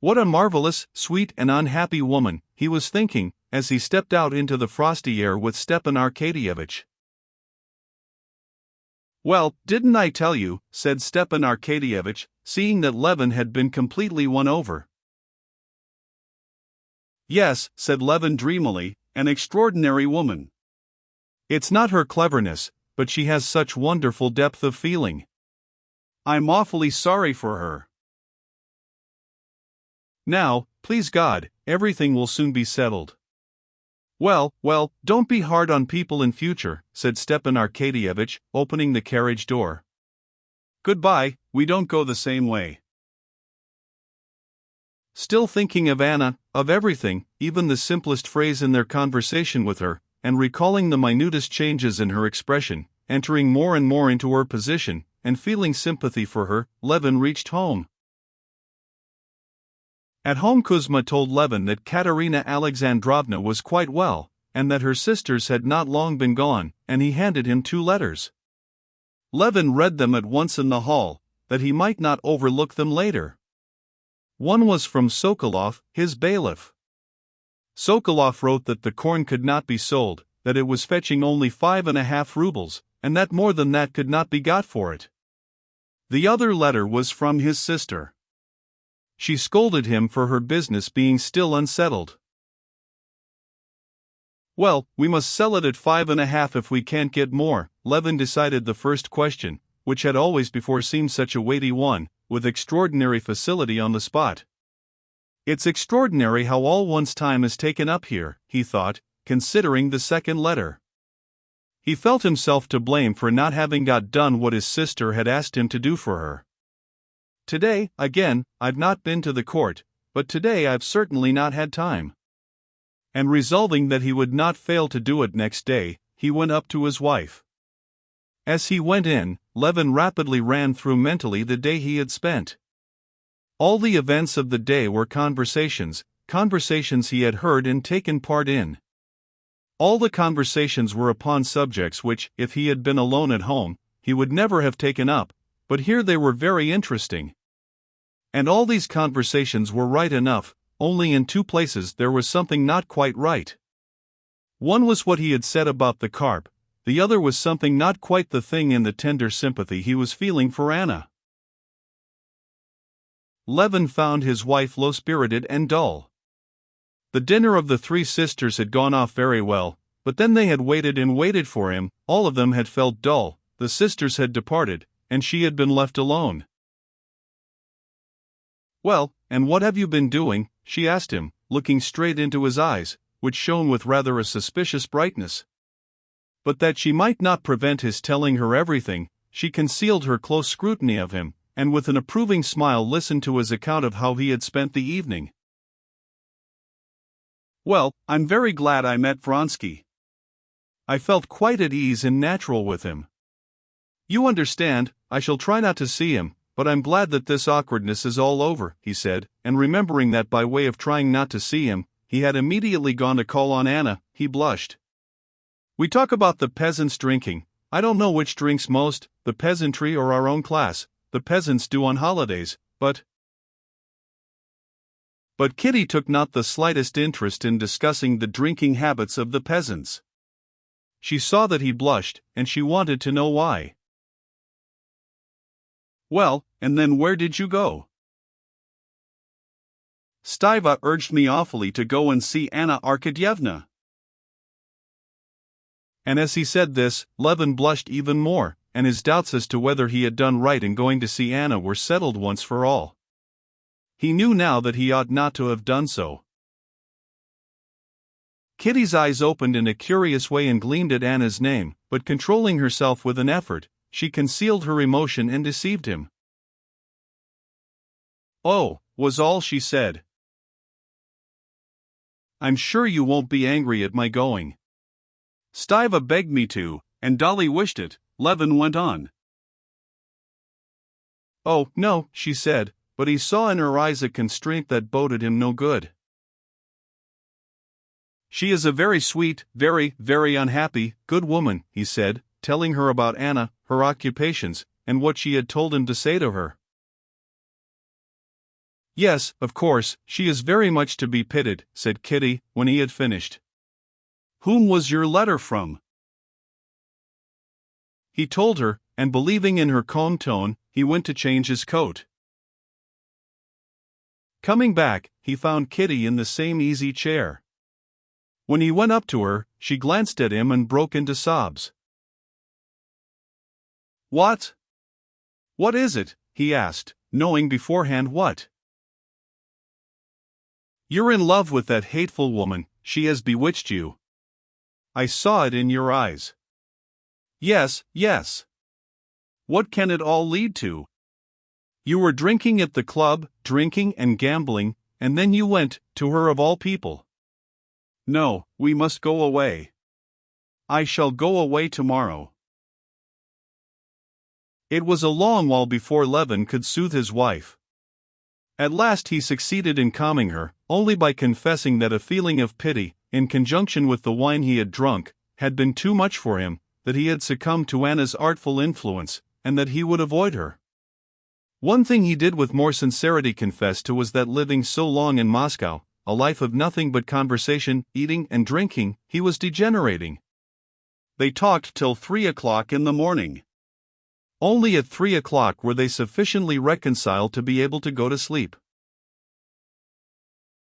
What a marvelous, sweet and unhappy woman, he was thinking, as he stepped out into the frosty air with Stepan Arkadyevitch. "Well, didn't I tell you," said Stepan Arkadyevitch, seeing that Levin had been completely won over. "Yes," said Levin dreamily, "an extraordinary woman. It's not her cleverness, but she has such wonderful depth of feeling. I'm awfully sorry for her. Now, please God, everything will soon be settled." Well, don't be hard on people in future," said Stepan Arkadyevitch, opening the carriage door. "Goodbye, we don't go the same way." Still thinking of Anna, of everything, even the simplest phrase in their conversation with her, and recalling the minutest changes in her expression, entering more and more into her position, and feeling sympathy for her, Levin reached home. At home Kuzma told Levin that Katerina Alexandrovna was quite well, and that her sisters had not long been gone, and he handed him 2 letters. Levin read them at once in the hall, that he might not overlook them later. One was from Sokolov, his bailiff. Sokolov wrote that the corn could not be sold, that it was fetching only 5.5 rubles, and that more than that could not be got for it. The other letter was from his sister. She scolded him for her business being still unsettled. "Well, we must sell it at 5.5 if we can't get more," Levin decided the first question, which had always before seemed such a weighty one, with extraordinary facility on the spot. "It's extraordinary how all one's time is taken up here," he thought, considering the second letter. He felt himself to blame for not having got done what his sister had asked him to do for her. "Today, again, I've not been to the court, but today I've certainly not had time." And resolving that he would not fail to do it next day, he went up to his wife. As he went in, Levin rapidly ran through mentally the day he had spent. All the events of the day were conversations he had heard and taken part in. All the conversations were upon subjects which, if he had been alone at home, he would never have taken up, but here they were very interesting. And all these conversations were right enough, only in 2 places there was something not quite right. One was what he had said about the carp, the other was something not quite the thing in the tender sympathy he was feeling for Anna. Levin found his wife low-spirited and dull. The dinner of the 3 sisters had gone off very well, but then they had waited for him, all of them had felt dull, the sisters had departed, and she had been left alone. "Well, and what have you been doing?" she asked him, looking straight into his eyes, which shone with rather a suspicious brightness. But that she might not prevent his telling her everything, she concealed her close scrutiny of him, and with an approving smile listened to his account of how he had spent the evening. "Well, I'm very glad I met Vronsky. I felt quite at ease and natural with him. You understand, I shall try not to see him, but I'm glad that this awkwardness is all over," he said, and remembering that by way of trying not to see him, he had immediately gone to call on Anna, he blushed. "We talk about the peasants drinking. I don't know which drinks most, the peasantry or our own class. The peasants do on holidays, but Kitty took not the slightest interest in discussing the drinking habits of the peasants. She saw that he blushed, and she wanted to know why. "Well, and then where did you go?" "Stiva urged me awfully to go and see Anna Arkadyevna." And as he said this, Levin blushed even more, and his doubts as to whether he had done right in going to see Anna were settled once for all. He knew now that he ought not to have done so. Kitty's eyes opened in a curious way and gleamed at Anna's name, but controlling herself with an effort, she concealed her emotion and deceived him. "Oh," was all she said. "I'm sure you won't be angry at my going. Stiva begged me to, and Dolly wished it," Levin went on. "Oh, no," she said, but he saw in her eyes a constraint that boded him no good. "She is a very sweet, very, very unhappy, good woman," he said, telling her about Anna, her occupations, and what she had told him to say to her. Yes, of course, she is very much to be pitied, said Kitty, when he had finished. Whom was your letter from? He told her, and believing in her calm tone, he went to change his coat. Coming back, he found Kitty in the same easy chair. When he went up to her, she glanced at him and broke into sobs. What? What is it? He asked, knowing beforehand what. You're in love with that hateful woman, she has bewitched you. I saw it in your eyes. Yes, yes. What can it all lead to? You were drinking at the club, drinking and gambling, and then you went to her of all people. No, we must go away. I shall go away tomorrow. It was a long while before Levin could soothe his wife. At last he succeeded in calming her, only by confessing that a feeling of pity, in conjunction with the wine he had drunk, had been too much for him, that he had succumbed to Anna's artful influence, and that he would avoid her. One thing he did with more sincerity confess to was that living so long in Moscow, a life of nothing but conversation, eating and drinking, he was degenerating. They talked till 3 o'clock in the morning. Only at 3 o'clock were they sufficiently reconciled to be able to go to sleep.